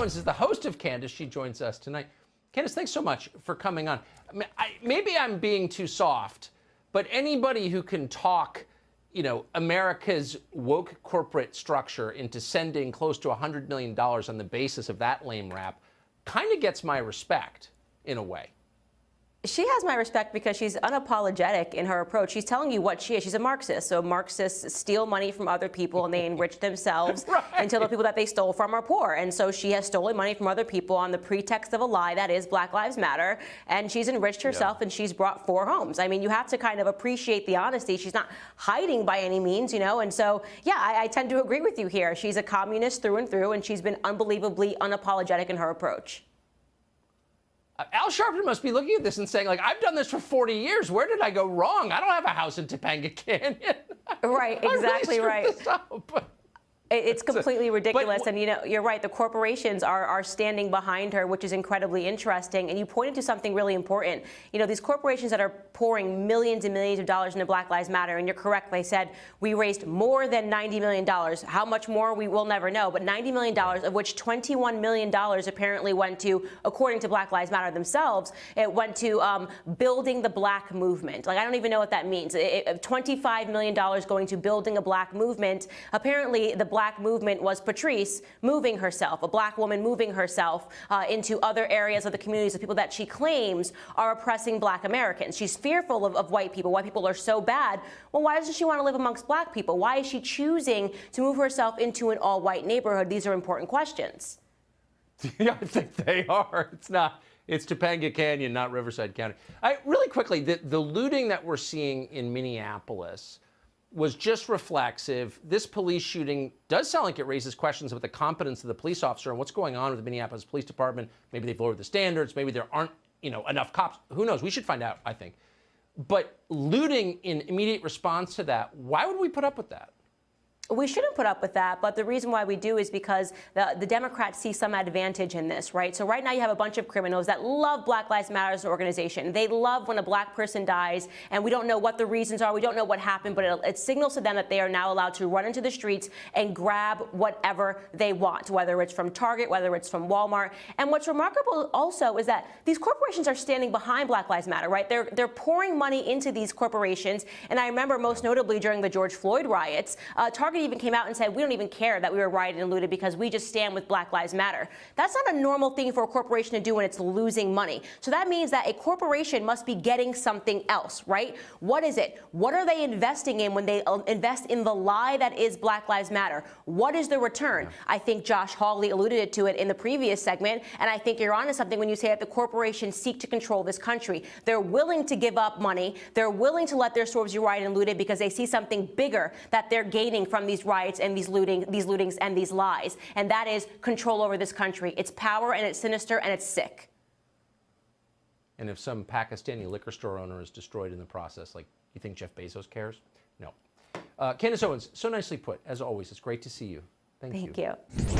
Owens is the host of Candace. She joins us tonight. Candace, thanks so much for coming on. I mean, maybe I'm being too soft, but anybody who can talk, you know, America's woke corporate structure into sending close to $100 million on the basis of that lame rap kind of gets my respect in a way. She has my respect because she's unapologetic in her approach. She's telling you what she is. She's a Marxist. So Marxists steal money from other people and they enrich themselves until the people that they stole from are poor. And so she has stolen money from other people on the pretext of a lie that is Black Lives Matter. And she's enriched herself and she's brought 4 homes. I mean, you have to kind of appreciate the honesty. She's not hiding by any means, you know. And so, yeah, I tend to agree with you here. She's a communist through and through, and she's been unbelievably unapologetic in her approach. Al Sharpton must be looking at this and saying, like, I've done this for 40 years. Where did I go wrong? I don't have a house in Topanga Canyon. Right, exactly right. It's completely ridiculous. But, and, you know, you're right. The corporations are standing behind her, which is incredibly interesting. And you pointed to something really important. You know, these corporations that are pouring millions and millions of dollars into Black Lives Matter. And you're correct. They said we raised more than $90 million. How much more, we will never know. But $90 million, of which $21 million apparently went to, according to Black Lives Matter themselves, it went to building the black movement. Like, I don't even know what that means. $25 million going to building a black movement. Apparently, the black movement was Patrice moving herself, a black woman moving herself into other areas of the communities of people that she claims are oppressing black Americans. She's fearful of white people. White people are so bad. Well, why doesn't she want to live amongst black people? Why is she choosing to move herself into an all-white neighborhood? These are important questions. Yeah, I think they are. It's Topanga Canyon, not Riverside County. Really quickly, the looting that we're seeing in Minneapolis was just reflexive. This police shooting does sound like it raises questions about the competence of the police officer and what's going on with the Minneapolis Police Department. Maybe they've lowered the standards. Maybe there aren't, you know, enough cops. Who knows? We should find out, I think. But looting in immediate response to that, why would we put up with that? We shouldn't put up with that, but the reason why we do is because the Democrats see some advantage in this, right? So right now you have a bunch of criminals that love Black Lives Matter as an organization. They love when a black person dies, and we don't know what the reasons are. We don't know what happened, but it signals to them that they are now allowed to run into the streets and grab whatever they want, whether it's from Target, whether it's from Walmart. And what's remarkable also is that these corporations are standing behind Black Lives Matter, right? They're pouring money into these corporations. And I remember most notably during the George Floyd riots, Target even came out and said, we don't even care that we were rioted and looted because we just stand with Black Lives Matter. That's not a normal thing for a corporation to do when it's losing money. So that means that a corporation must be getting something else, right? What is it? What are they investing in when they invest in the lie that is Black Lives Matter? What is the return? I think Josh Hawley alluded to it in the previous segment, and I think you're onto something when you say that the corporations seek to control this country. They're willing to give up money. They're willing to let their stores be rioted and looted because they see something bigger that they're gaining from these riots and these lootings and these lies. And that is control over this country. It's power, and it's sinister, and it's sick. And if some Pakistani liquor store owner is destroyed in the process, like, you think Jeff Bezos cares? No. Candace Owens, so nicely put. As always, it's great to see you. Thank you. Thank you.